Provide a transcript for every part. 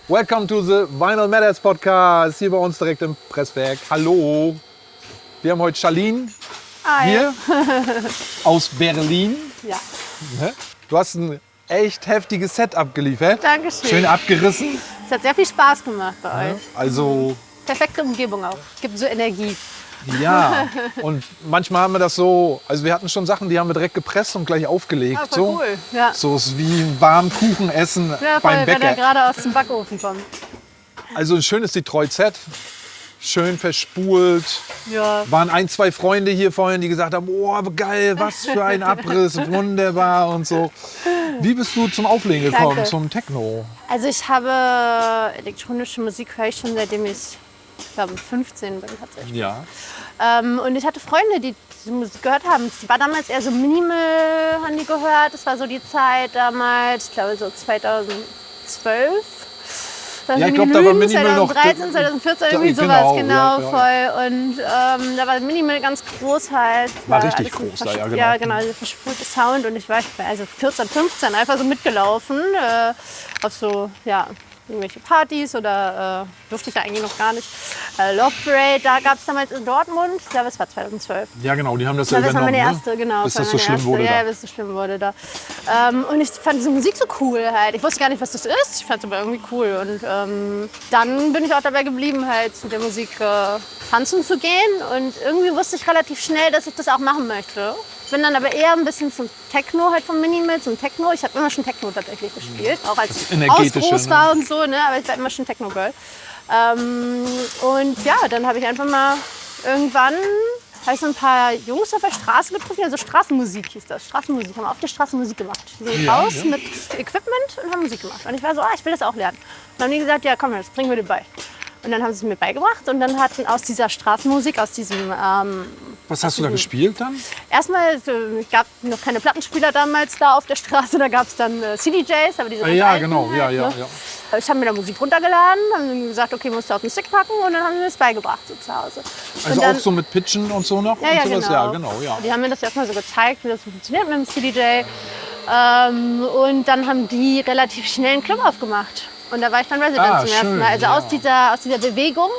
Welcome to the Vinyl Matters Podcast, hier bei uns direkt im Presswerk. Hallo, wir haben heute Charlene hier aus Berlin. Ja. Du hast ein echt heftiges Set abgeliefert. Dankeschön. Schön abgerissen. Es hat sehr viel Spaß gemacht bei euch. Also, Perfekte Umgebung auch. Gibt so Energie. ja. Und manchmal haben wir das so, also wir hatten schon Sachen, die haben wir direkt gepresst und gleich aufgelegt. Ah, voll cool. Ja. So ist wie ein warmen Kuchen essen Ja, voll, beim wenn er Bäcker. gerade aus dem Backofen kommt. Also ein schönes Detroit-Set. Schön verspult. Ja. Waren ein, zwei Freunde hier vorhin, die gesagt haben, oh, geil, was für ein Abriss, wunderbar und so. Wie bist du zum Auflegen gekommen, Danke. zum Techno? Also ich habe elektronische Musik höre ich schon seitdem ich glaube 15 bin tatsächlich. Ja. Und ich hatte Freunde, die diese Musik gehört haben. Es war damals eher so Minimal, haben die gehört. Das war so die Zeit damals, ich glaube so 2012. Ja, ich glaube, da war Minimal noch... 2013, 2014, irgendwie genau, sowas, genau, ja, ja. voll. Und da war Minimal ganz groß halt. War richtig alles groß da, ja, genau. Ja, genau, dieser verspulte Sound. Und ich war also 14, 15 einfach so mitgelaufen auf so, ja, irgendwelche Partys oder durfte ich da eigentlich noch gar nicht. Love Parade, da gab es damals in Dortmund, ich glaube, es war 2012. Ja, genau, die haben das ja Das war übernommen. meine erste, genau. Bis das das war so meine schlimm wurde Ja, da. bis es so schlimm wurde da. Und ich fand diese Musik so cool halt. Ich wusste gar nicht, was das ist. Ich fand es aber irgendwie cool. Und dann bin ich auch dabei geblieben, halt zu der Musik tanzen zu gehen. Und irgendwie wusste ich relativ schnell, dass ich das auch machen möchte. Ich bin dann aber eher ein bisschen zum Techno, halt vom Minimal zum Techno. Ich habe immer schon Techno tatsächlich gespielt, auch als ich Energetische, groß ne? war und so, ne? Aber ich war immer schon Techno-Girl. Und ja, dann habe ich einfach mal irgendwann habe ich so ein paar Jungs auf der Straße getroffen, also Straßenmusik hieß das. Straßenmusik, haben auf der Straße Musik gemacht. Die sind Ja, raus ja. mit Equipment und haben Musik gemacht. Und ich war so, ich will das auch lernen. Und dann haben die gesagt, ja komm, das bringen wir dir bei. Und dann haben sie es mir beigebracht und dann hatten aus dieser Straßenmusik, aus diesem Was hast du da gespielt dann? erstmal, es gab noch keine Plattenspieler damals da auf der Straße, da gab es dann CDJs, aber diese ganz Ja, alten genau, ja, halt, ja, ne? ja. Ich habe mir da Musik runtergeladen, haben gesagt, okay, musst du auf den Stick packen und dann haben sie mir das beigebracht so zu Hause. Also und dann, auch so mit Pitchen und so noch? ja, und ja, sowas? genau. Ja, genau, ja. Die haben mir das erstmal so gezeigt, wie das funktioniert mit dem CDJ. Und dann haben die relativ schnell einen Club aufgemacht. Und da war ich dann Resident zum ersten schön, Mal. Also ja. aus dieser Bewegung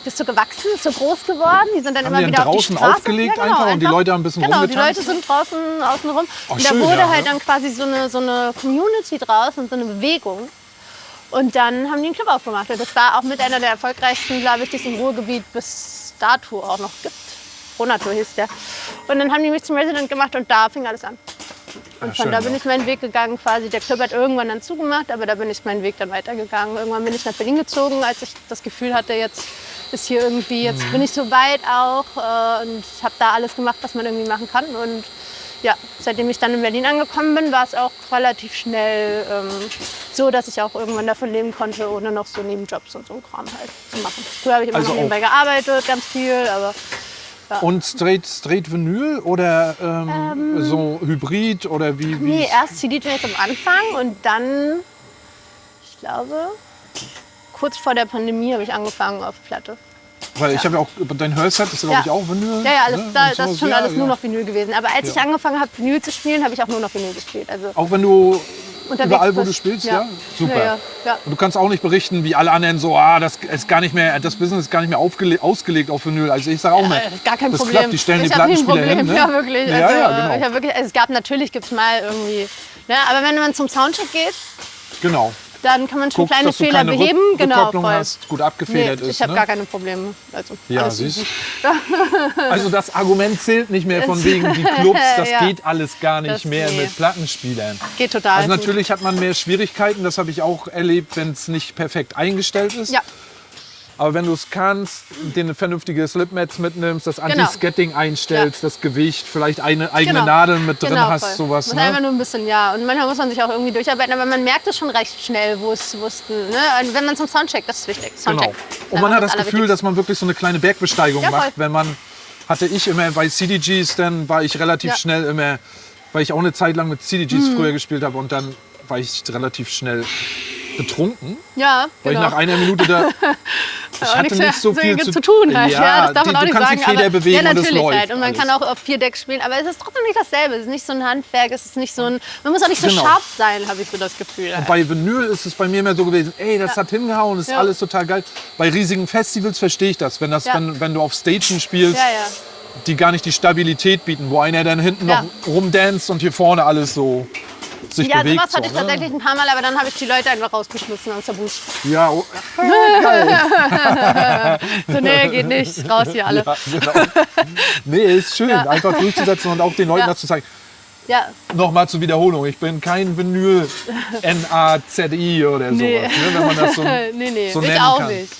bist du gewachsen, ist so groß geworden. Die sind dann Haben immer die dann wieder auf die draußen Straße. aufgelegt einfach und die Leute haben ein bisschen Genau, die rumgetanzt? Leute sind draußen außen rum. Oh, und da schön, wurde ja, halt ja. dann quasi so eine Community draus und so eine Bewegung. Und dann haben die einen Club aufgemacht. Und das war auch mit einer der erfolgreichsten, glaube ich, die es im Ruhrgebiet bis dato auch noch gibt. Ronatur hieß der. Und dann haben die mich zum Resident gemacht und da fing alles an. Und von schön, da bin ja. ich meinen Weg gegangen quasi. Der Club hat irgendwann dann zugemacht, aber da bin ich meinen Weg dann weitergegangen. Irgendwann bin ich nach Berlin gezogen, als ich das Gefühl hatte, jetzt ist hier irgendwie, jetzt bin ich so weit auch und habe da alles gemacht, was man irgendwie machen kann. Und ja, seitdem ich dann in Berlin angekommen bin, war es auch relativ schnell so, dass ich auch irgendwann davon leben konnte, ohne noch so Nebenjobs und so einen Kram halt zu machen. Früher habe ich immer Also noch nebenbei gearbeitet, ganz viel, aber Und straight Vinyl oder so Hybrid oder wie? nee, erst CDJs am Anfang und dann, ich glaube, kurz vor der Pandemie habe ich angefangen auf Platte. Weil ich habe ja auch, dein Hörset ist glaube Ja. ich auch Vinyl. Ja, ja, alles, ne? da, Und das so. ist schon Ja, alles nur ja. noch Vinyl gewesen. Aber als ich angefangen habe, Vinyl zu spielen, habe ich auch nur noch Vinyl gespielt. Also Auch wenn du unterwegs überall, wo bist. du spielst, ja? Super. Ja, ja, ja. Und du kannst auch nicht berichten, wie alle anderen so, das ist gar nicht mehr, das Business ist gar nicht mehr ausgelegt auf Vinyl. Also ich sage auch nicht, Gar kein das Problem. klappt, die stellen die Ich hab nie ein Plattenspieler hin. Problem. Ne? Ja, wirklich. Ja, Also, ja, genau. ich hab wirklich, also es gab natürlich, gibt's mal irgendwie, ne, aber wenn man zum Soundcheck geht, Genau. dann kann man schon Guckst, kleine dass du Fehler keine beheben. Genau, Rückkopplung voll. hast, gut abgefedert Nee, ist. ich habe ne? gar keine Probleme. Also, Ja, alles siehst easy. Also das Argument zählt nicht mehr von wegen die Clubs, das Ja. geht alles gar nicht Das- mehr nee. mit Plattenspielern. Geht total. Also gut. natürlich hat man mehr Schwierigkeiten, das habe ich auch erlebt, wenn es nicht perfekt eingestellt ist. Ja, Aber wenn du es kannst, den vernünftige Slipmats mitnimmst, das Anti-Sketting einstellst, das Gewicht, vielleicht eine eigene Genau. Nadel mit drin genau, hast, voll. sowas. Muss einfach Ne? nur ein bisschen, ja. Und manchmal muss man sich auch irgendwie durcharbeiten, aber man merkt es schon recht schnell, wo es, ne? Und wenn man zum Soundcheck, das ist wichtig. Genau. Soundcheck. Und man hat das Gefühl, Allerwichtigste. dass man wirklich so eine kleine Bergbesteigung Ja, voll. macht. Wenn man, hatte ich immer bei CDGs, dann war ich relativ Ja. schnell immer, weil ich auch eine Zeit lang mit CDGs früher gespielt habe und dann war ich relativ schnell betrunken. Ja, Weil genau. ich nach einer Minute da... Ich hatte nicht so viel zu tun halt. Ja, das darf man auch du nicht kannst sagen. die Feder bewegen ja, und es natürlich läuft. halt. Und man alles. kann auch auf 4 Decks spielen. Aber es ist trotzdem nicht dasselbe. Es ist nicht so ein Handwerk. Es ist nicht so ein... Man muss auch nicht so Genau. scharf sein, habe ich so das Gefühl. Halt. Bei Vinyl ist es bei mir immer so gewesen, ey, das hat hingehauen, das ist Ja. alles total geil. Bei riesigen Festivals verstehe ich das, wenn du auf Stagen spielst, Ja, ja. die gar nicht die Stabilität bieten, wo einer dann hinten Ja. noch rumdanzt und hier vorne alles so sich Ja, bewegt. sowas hatte ich so, ne? tatsächlich ein paar Mal, aber dann habe ich die Leute einfach rausgeschmissen aus der Booth. Ja, geil. So, nee, geht nicht. Raus hier alle. Ja, genau. Nee, ist schön, einfach durchzusetzen und auch den Leuten Ja. das zu zeigen. Ja, Nochmal zur Wiederholung, ich bin kein Vinyl NAZI oder sowas, Nee. ne, wenn man das so, nee. so Ich nennen auch kann. nicht.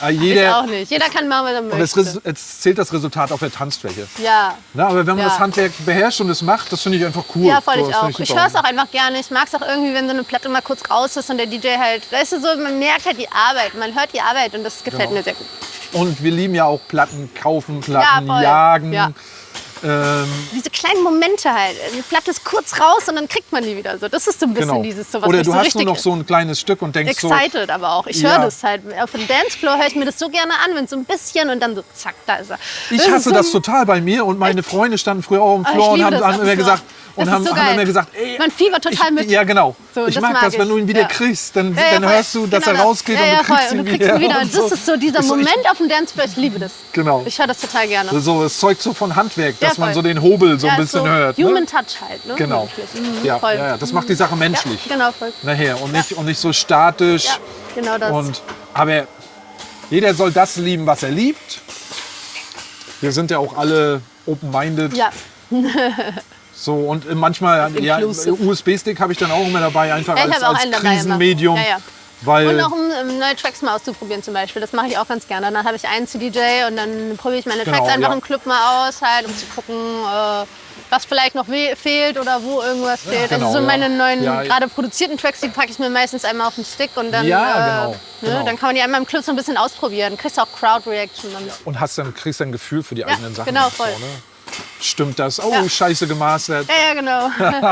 Ich Ich auch nicht. Jeder kann machen, was er Und möchte. es zählt das Resultat auf der Tanzfläche. Ja. Na, aber wenn man Ja. das Handwerk beherrscht und es macht, das finde ich einfach cool. Ja, voll, So, ich das auch. find Ich super. höre es auch einfach gerne. Ich mag es auch irgendwie, wenn so eine Platte mal kurz raus ist und der DJ halt, weißt du, so, man merkt halt die Arbeit, man hört die Arbeit und das gefällt Genau. mir sehr gut. Und wir lieben ja auch Platten kaufen, Platten Ja, voll. jagen. Ja. Diese kleinen Momente halt. Die Platte ist kurz raus und dann kriegt man die wieder so. Das ist so ein bisschen Genau. dieses, so was Oder mich du so hast richtig nur noch so ein kleines Stück und denkst so, excited aber auch. Ich Ja. höre das halt. Auf dem Dancefloor höre ich mir das so gerne an, wenn so ein bisschen und dann so zack, da ist er. ich ist hasse so das total bei mir und meine Freunde standen früher auch im Ah, ich Floor und liebe haben, das haben auf dem immer Floor. gesagt, und Das ist so haben geil. immer gesagt, ey, Man fiebert total mit. Ja, genau. So, ich das mag mag das, wenn du ihn wieder ich. kriegst, dann, Ja, ja, dann voll. hörst du, dass Genau er rausgeht ja, ja, und du voll. kriegst ihn Und du kriegst wieder. ihn wieder. und Und das ist so dieser Ich so, Moment auf dem Dancefloor. Ich liebe das. Genau. Ich höre das total gerne. So, es zeugt so von Handwerk, dass Ja, man voll. so den Hobel so ein Ja, bisschen so hört. Ne? Human Touch halt. Ne? Genau. Wirklich. Mhm, Ja, voll. ja, ja, das macht die Sache menschlich. Ja, genau, voll. Nachher und nicht so statisch. Ja, genau das. Aber jeder soll das lieben, was er liebt. Wir sind ja auch alle open-minded. Ja, So, und manchmal, ja, Inclusive. USB-Stick habe ich dann auch immer dabei, einfach ja ich als, habe auch als einen dabei immer. Krisenmedium. Ja, ja. Weil, Und auch um neue Tracks mal auszuprobieren zum Beispiel. Das mache ich auch ganz gerne. Dann habe ich einen CDJ und dann probiere ich meine Genau, Tracks einfach ja. im Club mal aus, halt, um zu gucken, was vielleicht noch fehlt oder wo irgendwas fehlt. genau, also so ja. meine neuen, Ja, gerade produzierten Tracks, die packe ich mir meistens einmal auf den Stick und dann, Ja, genau. dann kann man die einmal im Club so ein bisschen ausprobieren. Kriegst auch Crowd-Reaction. und kriegst dann ein Gefühl für die eigenen Sachen. genau, und so, voll. ne? Stimmt das? Oh, Ja. scheiße gemastert. Ja, ja, genau.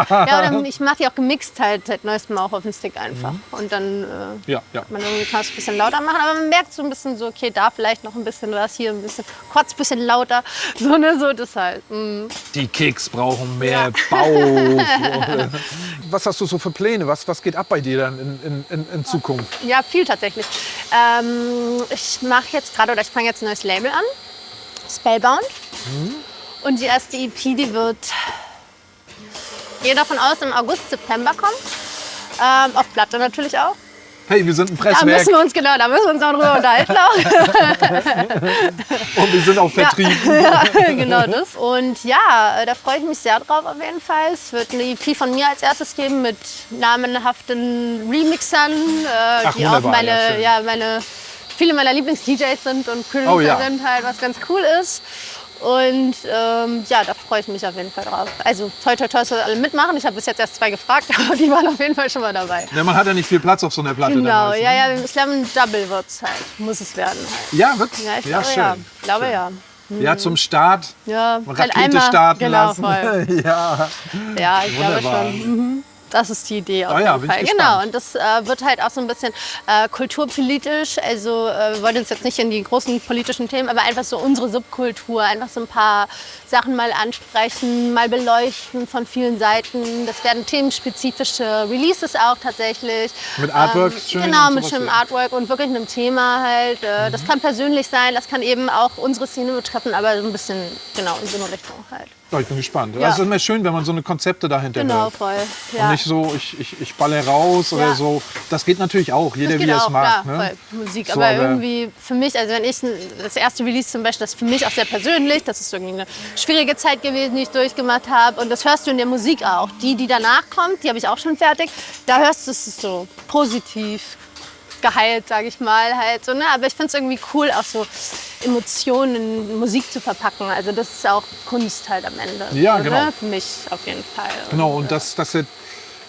Ja, oder ich mache die auch gemixt halt seit neuestem auch auf den Stick einfach. Und dann Ja, ja. man irgendwie kann es ein bisschen lauter machen, aber man merkt so ein bisschen so, okay, da vielleicht noch ein bisschen was, hier ein bisschen, kurz ein bisschen lauter. So, ne, so das halt. Die Kicks brauchen mehr Bauch. Was hast du so für Pläne? Was geht ab bei dir dann in Zukunft? Ja, viel tatsächlich. Ich mache jetzt gerade, oder ich fange jetzt ein neues Label an, Spellbound. Und die erste EP, die wird, gehe davon aus, im August, September kommen. Auf Platte natürlich auch. Hey, wir sind ein Da Presswerk müssen wir uns noch drüber unterhalten. Auch. und wir sind auch vertrieben. Ja, genau das. Und ja, da freue ich mich sehr drauf auf jeden Fall. Es wird eine EP von mir als erstes geben mit namenhaften Remixern, Ach, die auch wunderbar, ja, schön. viele meiner Lieblings-DJs sind und Künstler Oh, ja. sind halt, was ganz cool ist. Und ja, da freue ich mich auf jeden Fall drauf. Also toi toi toi, dass alle mitmachen. Ich habe bis jetzt erst 2 gefragt, aber die waren auf jeden Fall schon mal dabei. Ja, man hat ja nicht viel Platz auf so einer Platte. Genau, damals, ne? ja, ja, ich glaube ein Double wird's halt, muss es werden halt. Ja, wird's? Ja, ich glaube schön. ja. Ich glaube Schön. ja. Ja, zum Start. Ja, Rakete starten genau, lassen. voll. Ja. Ja, ich glaube Wunderbar. schon. Das ist die Idee auf Ah ja, jeden bin Fall. ich Genau, gespannt. und das wird halt auch so ein bisschen kulturpolitisch. Also wir wollen uns jetzt nicht in die großen politischen Themen, aber einfach so unsere Subkultur, einfach so ein paar Sachen mal ansprechen, mal beleuchten von vielen Seiten. Das werden themenspezifische Releases auch tatsächlich. Mit Artwork schön Genau, und mit sowas, schönem ja. Artwork und wirklich einem Thema halt. Das kann persönlich sein, das kann eben auch unsere Szene betreffen, aber so ein bisschen genau in so eine Richtung halt. Ja, ich bin gespannt. Ja. Es ist immer schön, wenn man so eine Konzepte dahinter Genau, hört. voll. Und Ja. nicht so, ich balle raus oder Ja. so. Das geht natürlich auch, jeder Das wie geht er es auch, mag. ja, Ne? voll. Musik. So, aber aber- irgendwie für mich, also wenn ich das erste Release zum Beispiel, das ist für mich auch sehr persönlich. Das ist irgendwie eine schwierige Zeit gewesen, die ich durchgemacht habe. Und das hörst du in der Musik auch. Die danach kommt, die habe ich auch schon fertig. Da hörst du es so positiv geheilt, sage ich mal. Halt so, ne? Aber ich finde es irgendwie cool, auch so Emotionen in Musik zu verpacken. Also das ist auch Kunst halt am Ende. Ja, so, genau. Ne? Für mich auf jeden Fall. Genau, und dass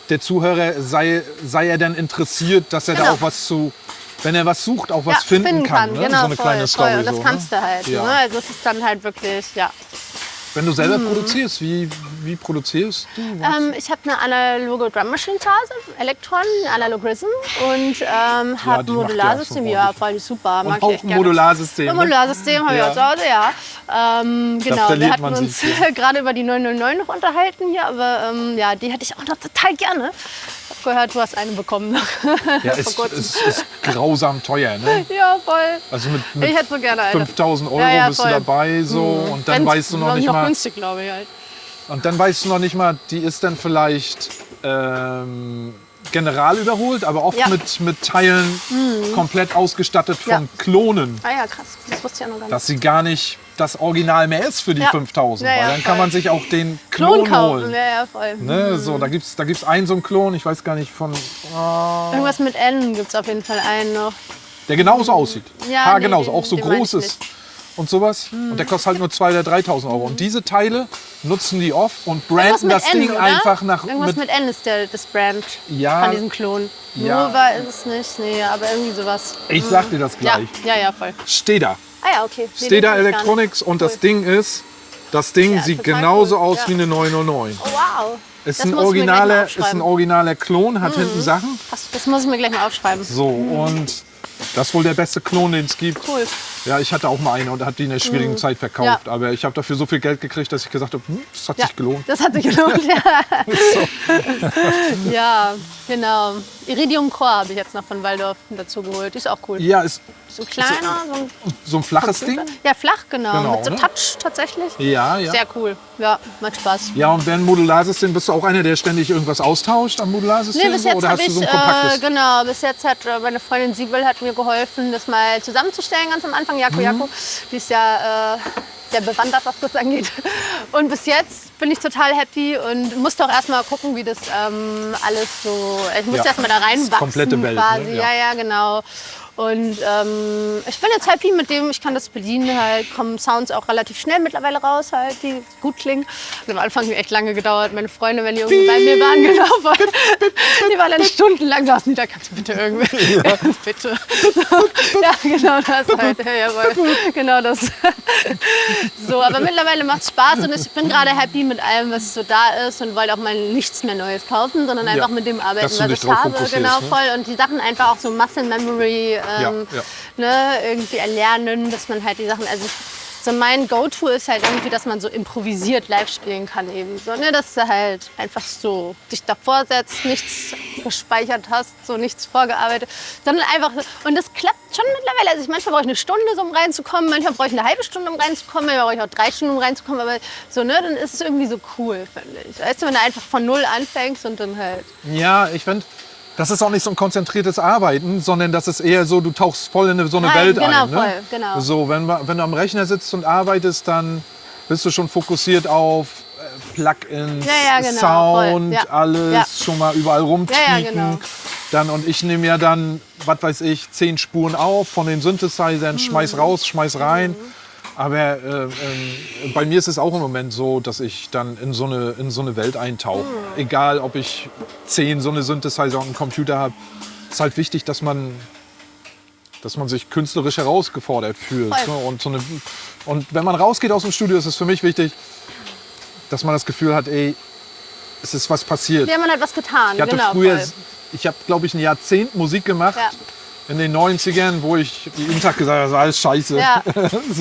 der Zuhörer sei er dann interessiert, dass er da Genau. auch was zu, wenn er was sucht, auch was finden kann. Ne? Genau, so eine kleine voll, Story. voll. Und das so, kannst ne? du halt. Ja. Ne? Also es ist dann halt wirklich, ja. Wenn du selber produzierst, wie produzierst du? Ich habe eine analoge Drum Machine zu Hause, Elektron, Analogism und habe die ein macht Modularsystem. ja Ja, schon voll super. Mag Und ich echt auch ein gerne. Modularsystem. Ein Ne? Modularsystem habe ich Ja. auch zu Hause, ja. Genau, verliert wir hatten man uns sich, ja. gerade über die 909 noch unterhalten hier, aber ja, die hätte ich auch noch total gerne. Ich habe gehört, du hast eine bekommen noch. Ja, vor kurzem. es ist grausam teuer. Ne? Ja, voll. Also mit Ich hätte so gerne eine. 5.000 Euro Ja, bist du voll. dabei so und dann weißt du noch nicht mal. günstig, glaube ich halt. Und dann weißt du noch nicht mal, die ist dann vielleicht general überholt, aber oft Ja. mit Teilen komplett ausgestattet von Ja. Klonen, Ah ja, krass. Das wusste ich ja noch gar nicht. dass sie gar nicht das Original mehr ist für die Ja. 5.000. Ja, ja, weil dann kann voll. man sich auch den Klon kaufen. holen. Ja, ja, voll. Ne? So, da gibt's einen so einen Klon, ich weiß gar nicht von, Irgendwas mit N gibt es auf jeden Fall einen noch. der genauso aussieht. Ja, nee, genauso, den- auch so den meine groß ich ist. Und sowas. Und der kostet halt nur 2.000 oder 3.000 Euro. Und diese Teile nutzen die oft und branden das N, Ding oder? einfach nach. Irgendwas mit N ist das Brand Ja. von diesem Klon. Ja. Nova ist es nicht, nee, aber irgendwie sowas. Ich sag dir das Ja, gleich. ja, voll. Steda. Ah ja, okay. Nee, Steda den kenn ich gar nicht. Electronics und das Cool. Ding ist, das Ding Ja, sieht total genauso cool. aus Ja. wie eine 909. Oh, wow. Ist Das ein, muss ich mir gleich mal originaler, aufschreiben. Klon, hat hinten Sachen. Das muss ich mir gleich mal aufschreiben. So, und das ist wohl der beste Klon, den es gibt. Cool. Ja, ich hatte auch mal eine und habe die in einer schwierigen Zeit verkauft. Aber ich habe dafür so viel Geld gekriegt, dass ich gesagt habe, das hat Ja, sich gelohnt. das hat sich gelohnt, ja. Ja, genau. Iridium Core habe ich jetzt noch von Waldorf dazu geholt. Die ist auch cool. Ja, ist So kleiner, so ein so ein flaches Ding. Ja, flach, genau. Genau, Mit so ne? Touch tatsächlich. Ja, ja. Sehr cool. Ja, macht Spaß. Ja, und wenn Modularsystem, bist du auch einer, der ständig irgendwas austauscht am Modularsystem? Nee, bis jetzt oder habe hast ich, du so ein kompaktes? genau, bis jetzt hat meine Freundin Siebel hat mir geholfen, das mal zusammenzustellen ganz am Anfang. Mhm. Jako, die ist ja sehr bewandert, was das angeht. Und bis jetzt bin ich total happy und musste auch erstmal gucken, wie das alles so, ich musste Ja, erstmal da das reinwachsen komplette Welt, quasi. ne? Ja, ja, genau. Und ich bin jetzt happy mit dem, ich kann das bedienen, halt kommen Sounds auch relativ schnell mittlerweile raus, halt, die gut klingen. Und am Anfang hat es echt lange gedauert. Meine Freunde, wenn die irgendwie bei mir waren, genau, die waren dann stundenlang da. Da kannst du bitte irgendwie, bitte. Ja, genau das halt. Ja, jawohl. Genau das. So, aber mittlerweile macht es Spaß und ich bin gerade happy mit allem, was so da ist und wollte auch mal nichts mehr Neues kaufen, sondern einfach mit dem arbeiten, Dass du was dich ich drauf habe. fokussierst, Genau, ne? voll. Und die Sachen einfach auch so Muscle Memory Ja. Ne, irgendwie erlernen, dass man halt die Sachen, also so mein Go-To ist halt irgendwie, dass man so improvisiert live spielen kann eben. So, ne, dass du halt einfach so dich davor setzt, nichts gespeichert hast, so nichts vorgearbeitet, sondern einfach, und das klappt schon mittlerweile. Also manchmal brauche ich eine Stunde, so um reinzukommen, manchmal brauche ich eine halbe Stunde, um reinzukommen, manchmal brauche ich auch 3 Stunden, um reinzukommen, aber so, ne, dann ist es irgendwie so cool, finde ich. Weißt du, wenn du einfach von Null anfängst und dann halt. Ja, ich finde, das ist auch nicht so ein konzentriertes Arbeiten, sondern das ist eher so, du tauchst voll in so eine Nein, Welt genau, ein. Ne? voll, genau. So, wenn du am Rechner sitzt und arbeitest, dann bist du schon fokussiert auf Plugins, Ja, genau, Sound, voll, ja. alles, Ja. schon mal überall rumtweaken. Ja, genau. Dann, und ich nehme ja dann, was weiß ich, 10 Spuren auf von den Synthesizern, schmeiß raus, schmeiß rein. Aber bei mir ist es auch im Moment so, dass ich dann in so eine Welt eintauche. Egal, ob ich 10 so eine Synthesizer und einen Computer habe. Es ist halt wichtig, dass man sich künstlerisch herausgefordert fühlt. Voll. Ne? Und wenn man rausgeht aus dem Studio, ist es für mich wichtig, dass man das Gefühl hat, ey, es ist was passiert. Ja, man hat was getan. Ich hatte genau, früher, voll. ich habe glaube ich ein Jahrzehnt Musik gemacht. Ja. In den 90ern, wo ich jeden Tag gesagt habe, das ist alles scheiße. Ja.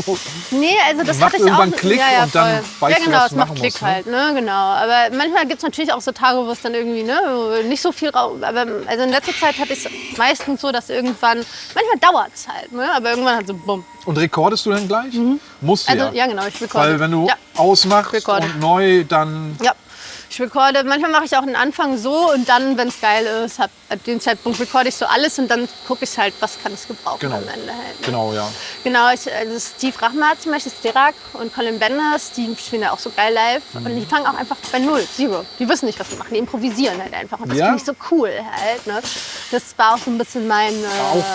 So. Nee, also das Macht hatte ich auch. irgendwann Klick ja, und dann voll. weißt ja, du, genau, was es du macht machen Klick musst, ne? halt, ne? Genau. Aber manchmal gibt es natürlich auch so Tage, wo es dann irgendwie, ne, nicht so viel Raum. Aber also in letzter Zeit hatte ich es meistens so, dass irgendwann, manchmal dauert es halt, ne? Aber irgendwann halt so bumm. Und rekordest du dann gleich? Musst du Also ja. ja, genau, ich recorde. Weil wenn du Ja. ausmachst Recorde. und neu, dann... Ja. Ich recorde, manchmal mache ich auch einen Anfang so und dann, wenn es geil ist, ab dem Zeitpunkt recorde ich so alles und dann gucke ich halt, was kann ich gebrauchen Genau. am Ende halt. Ne? Genau, ja. Genau, also Steve Rachmat zum Beispiel, Sterak und Colin Benders, die spielen ja auch so geil live. Und die fangen auch einfach bei Null, Zero. Die wissen nicht, was sie machen, die improvisieren halt einfach. Und das Ja. finde ich so cool halt. Ne? Das war auch so ein bisschen mein... Auch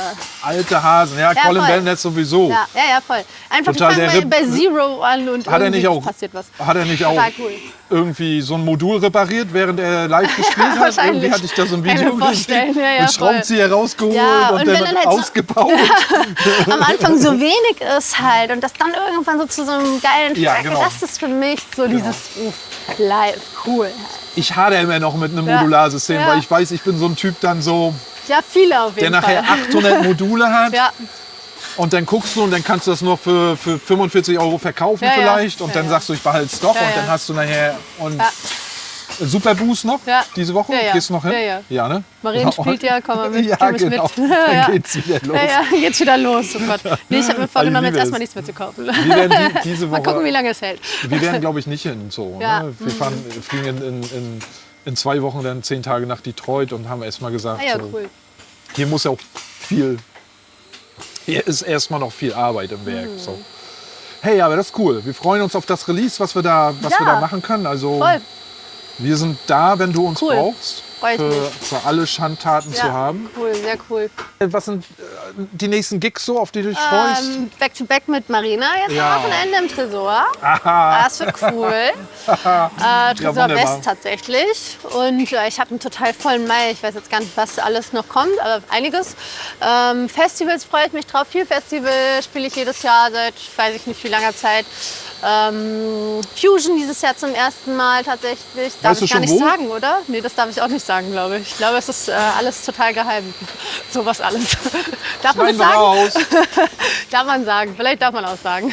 alte Hasen. Ja, Colin voll. Bennett sowieso. ja, voll. Einfach, Total die der fangen bei Rip- Zero an und Hat er irgendwie nicht auch, passiert was. hat er nicht auch Total cool. irgendwie so ein Modul repariert, während er live gespielt hat. Wahrscheinlich. Irgendwie hatte ich da so ein Kann ich Video mir vorstellen. gesehen. Ja, ja, und voll. Schraubenzieher rausgeholt Ja, und und der wenn wird dann halt so- ausgebaut. am Anfang so wenig ist halt und das dann irgendwann so zu so einem geilen Ja, Track, genau. das ist für mich so dieses live, cool halt. Ich hadere immer noch mit einem Ja. Modularsystem, Ja. weil ich weiß, ich bin so ein Typ dann so, Ja, viele auf der jeden nachher Fall. 800 Module hat. Ja, Und dann guckst du und dann kannst du das nur für 45 Euro verkaufen Ja, ja. vielleicht. Und Ja, dann ja. sagst du, ich behalte es doch. Ja, und ja. dann hast du nachher und Ja. Superboost noch Ja. diese Woche. Ja, ja. Gehst du noch hin? Ja, ja. Ne? Marien spielt ja, komm mal mit, Ja, komm ich genau. mit. Dann Ja. geht's wieder los. Ja, ja, geht's wieder los. Oh Gott. Nee, ich habe mir vorgenommen, liebe jetzt erstmal es. nichts mehr zu kaufen. Wir werden diese Mal gucken, wie Woche, lange es hält. wir werden glaube ich nicht hin. So, Ja. ne? Wir fliegen in 2 Wochen dann 10 Tage nach Detroit und haben erstmal gesagt, Ah ja, so, cool. hier muss ja auch viel, hier ist erstmal noch viel Arbeit im Werk. Mhm. So. Hey, aber das ist cool. Wir freuen uns auf das Release, was wir da machen können. Also Voll. wir sind da, wenn du uns Cool. brauchst, Freu ich mich. für alle Schandtaten zu haben. Cool, sehr cool. Was sind die nächsten Gigs so, auf die du dich freust? Back to back mit Marina jetzt Ja. am Wochenende im Tresor. Aha. Das wird cool. Tresor wunderbar. West tatsächlich. Und ich habe einen total vollen Mai. Ich weiß jetzt gar nicht, was alles noch kommt, aber einiges. Festivals freue ich mich drauf. Viel Festival spiele ich jedes Jahr seit, weiß ich nicht wie langer Zeit. Fusion dieses Jahr zum ersten Mal tatsächlich. Darf Weißt du ich gar schon nicht wo? sagen, oder? Nee, das darf ich auch nicht sagen, glaube ich. Ich glaube, es ist alles total geheim. Sowas alles. Darf man das Schneiden wir sagen? raus. Darf man sagen. Vielleicht darf man auch sagen.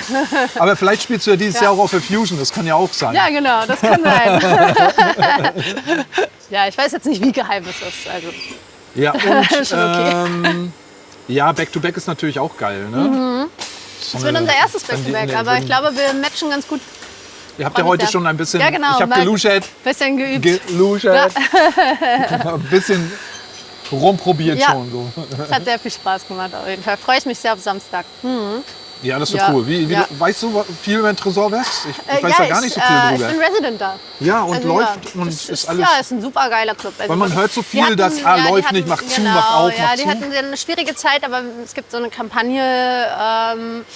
Aber vielleicht spielst du ja dieses Ja. Jahr auch auf der Fusion, das kann ja auch sein. Ja, genau, das kann sein. Ja, ich weiß jetzt nicht, wie geheim es ist. Also, Ja, und Schon okay. ja, Back-to-Back ist natürlich auch geil. Ne? das wird unser erstes Back-to-Back, aber ich glaube, wir matchen ganz gut. Ihr habt ja freue mich heute sehr. schon ein bisschen, Ja, genau, ich habe mal- geluschert, Bisschen geübt. ein bisschen rumprobiert Ja. schon. So. Es hat sehr viel Spaß gemacht auf jeden Fall. Freue ich mich sehr auf Samstag. Ja, das ist Ja. cool. Ja. Weißt du viel über den Tresor West? Ich weiß da gar nicht so viel ich drüber. bin Resident da. Ja, und Also, läuft ja, und das ist alles. Ja, ist ein super geiler Club. Also Weil man wirklich, hört so die viel, dass, die läuft hatten- nicht, macht zu, genau, macht auf, ja, macht die zu. hatten eine schwierige Zeit, aber es gibt so eine Kampagne,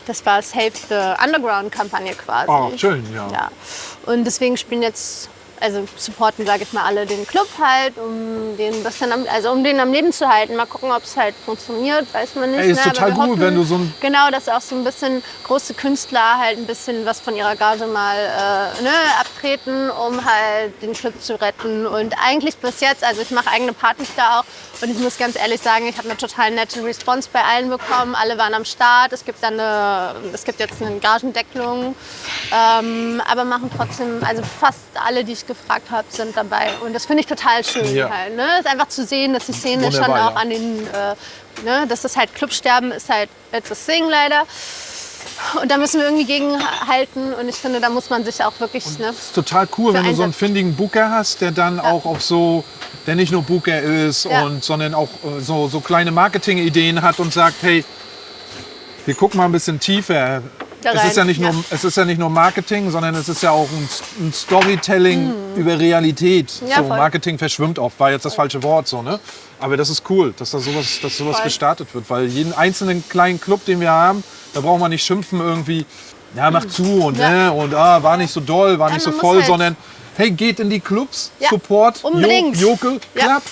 das war Save the Underground-Kampagne quasi. Oh, schön, ja. Ja. Und deswegen spielen jetzt, also supporten, sage ich mal, alle den Club halt, um den ein bisschen um den am Leben zu halten. Mal gucken, ob es halt funktioniert, weiß man nicht. Ey, ist ne? total Aber wir cool, wenn du so ein- Genau, dass auch so ein bisschen große Künstler halt ein bisschen was von ihrer Gage mal abtreten, um halt den Club zu retten. Und eigentlich bis jetzt, also ich mache eigene Partys da auch und ich muss ganz ehrlich sagen, ich habe eine total nette Response bei allen bekommen. Alle waren am Start. Es gibt jetzt eine Gagendeckelung, aber machen trotzdem, also fast alle, die ich gefragt habe, sind dabei. Und das finde ich total schön Ja. halt. Ne? Es ist einfach zu sehen, dass die Szene Wunderbar, schon auch ja. an den, ne? dass das halt Clubsterben ist halt jetzt das Sing leider. Und da müssen wir irgendwie gegenhalten. Und ich finde, da muss man sich auch wirklich, ne? Das ist total cool, wenn du so einen einsetzen. findigen Booker hast, der dann auch auf so, der nicht nur Booker ist, Ja. sondern auch so kleine Marketing-Ideen hat und sagt, hey, wir gucken mal ein bisschen tiefer. Da Es ist, rein, es ist ja nicht nur Marketing, sondern es ist ja auch ein Storytelling über Realität. Mhm. Ja, so, voll. Marketing verschwimmt oft, war jetzt das falsche Wort. So, ne? Aber das ist cool, dass da sowas Voll. gestartet wird. Weil jeden einzelnen kleinen Club, den wir haben, da braucht man nicht schimpfen irgendwie, ja, mach zu und, Ja. ne, und war nicht so doll, war nicht so man muss voll, halt- sondern hey, geht in die Clubs, Ja, Support, unbedingt. Jokel, Ja. Club,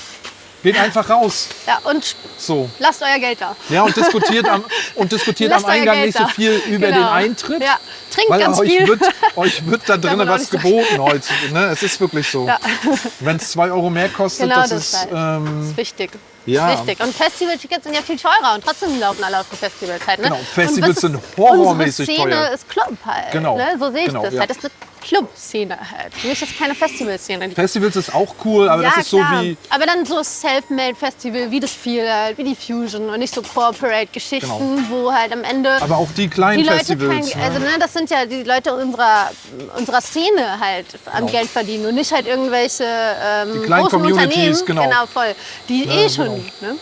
geht einfach raus. Ja, und So. lasst euer Geld da. Ja, und diskutiert am Lasst euer Eingang Geld nicht so da. viel über Genau. den Eintritt. Ja, trinkt Weil ganz euch viel. euch wird da drinnen man auch was nicht sagen. geboten heute. Ne? Es ist wirklich so. Ja. Wenn es 2 Euro mehr kostet, Genau, das das ist. halt. Das ist wichtig. ja. Das ist wichtig. Und Festival-Tickets sind ja viel teurer und trotzdem laufen alle auf die Festivals halt. Ne? Genau, Festivals Und was sind ist- horrormäßig unsere Szene teuer. ist Club halt. Genau, Ne? So sehe ich genau, das ja. halt. Das ist eine Club-Szene halt. Für mich ist das keine Festival-Szene. Festivals ist auch cool, aber das ist so klar. wie. Aber dann so Self-Made-Festival wie das Feel halt, wie die Fusion und nicht so Corporate-Geschichten, Genau. wo halt am Ende Aber auch die kleinen die Leute Festivals. kein, also ne, das sind ja die Leute unserer Szene halt am Genau. Geld verdienen und nicht halt irgendwelche kleinen großen Communities, Unternehmen, genau. voll, die Ja, schon, genau. ne?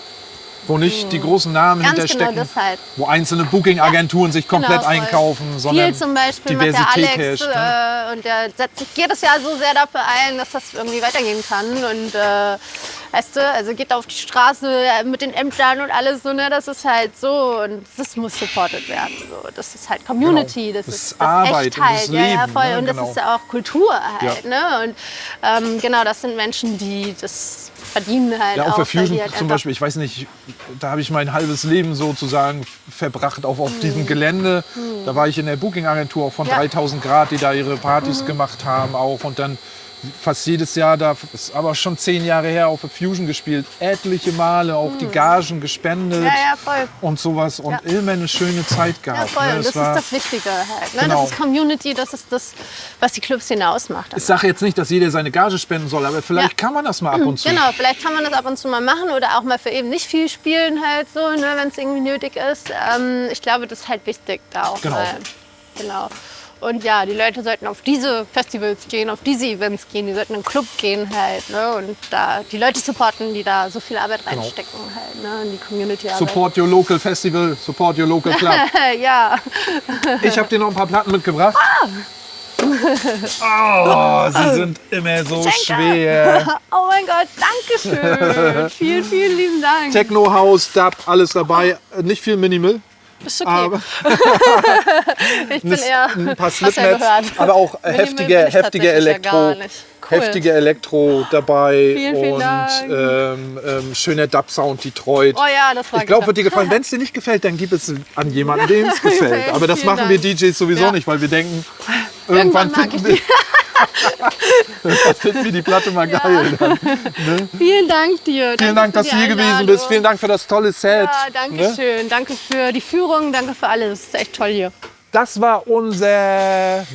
Wo nicht die großen Namen Ganz hinterstecken, genau, das halt. wo einzelne Booking-Agenturen sich komplett Genau, voll. einkaufen, sondern Viel zum Beispiel macht der Diversität Alex herrscht. Ne? und der setzt sich jedes Jahr so sehr dafür ein, dass das irgendwie weitergehen kann und Weißt du, also geht auf die Straße mit den Ämtern und alles so, ne? Das ist halt so und das muss supported werden. So. Das ist halt Community, Genau. das Das ist ist Arbeit und Echtheit, das ja, ja, Leben, voll. ne? Und das Genau. ist ja auch Kultur halt, Ja. ne? Und genau, das sind Menschen, die das verdienen halt Ja, auch auch. für weil Fusion die halt zum einfach- Beispiel, ich weiß nicht, da habe ich mein halbes Leben sozusagen verbracht, auch auf diesem Gelände. Da war ich in der Booking-Agentur auch von Ja. 3000 Grad, die da ihre Partys gemacht haben auch. Und dann fast jedes Jahr, da ist aber schon 10 Jahre her, auf der Fusion gespielt. Etliche Male, auch die Gagen gespendet Ja, ja, voll. und sowas. Und Ja. immer eine schöne Zeit Ja, gehabt. voll. ne? Und Es das war- ist das Wichtige halt. Ne? Genau. Das ist Community, das ist das, was die Clubszene ausmacht. Ich sage jetzt nicht, dass jeder seine Gage spenden soll, aber vielleicht Ja. kann man das mal ab und zu. Genau, vielleicht kann man das ab und zu mal machen oder auch mal für eben nicht viel spielen halt so, ne, wenn es irgendwie nötig ist. Ich glaube, das ist halt wichtig da auch Genau. mal. Genau. Und ja, die Leute sollten auf diese Festivals gehen, auf diese Events gehen, die sollten in den Club gehen halt, ne, und da die Leute supporten, die da so viel Arbeit reinstecken halt, ne, in die Community-Arbeit. Support your local festival, support your local club. Ja. Ich habe dir noch ein paar Platten mitgebracht. Oh, sie sind immer so schwer. Oh mein Gott, danke schön. Vielen, vielen lieben Dank. Techno, House, Dub, alles dabei. Nicht viel Minimal, Ist okay. aber Ich bin eher, ein paar hast ja Slipknots, gehört. aber auch Minimal heftige bin ich heftige tatsächlich ja Elektro. gar nicht. Cool. Heftige Elektro dabei Vielen, vielen und Dank. schöner Dub-Sound Detroit. Oh ja, das war Ich glaube, wird dir gefallen. Wenn es dir nicht gefällt, dann gib es an jemanden, dem es gefällt. Aber das Vielen machen wir Dank. DJs sowieso Ja. nicht, weil wir denken, Irgendwann mag finden ich wir, finden wir die Platte mal geil. Dann. Vielen Dank dir. Vielen Dank, dass du hier gewesen bist. Vielen Dank für das tolle Set. Ja, danke Ne? schön. Danke für die Führung, danke für alles. Das ist echt toll hier. Das war unser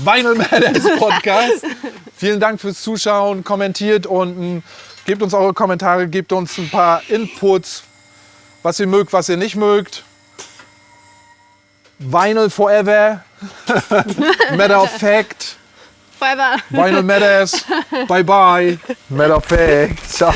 Vinyl Matters Podcast. Vielen Dank fürs Zuschauen. Kommentiert unten. Gebt uns eure Kommentare, gebt uns ein paar Inputs, was ihr mögt, was ihr nicht mögt. Vinyl forever. Matter of fact. Forever. Vinyl Matters. Bye bye. Matter of fact. Ciao.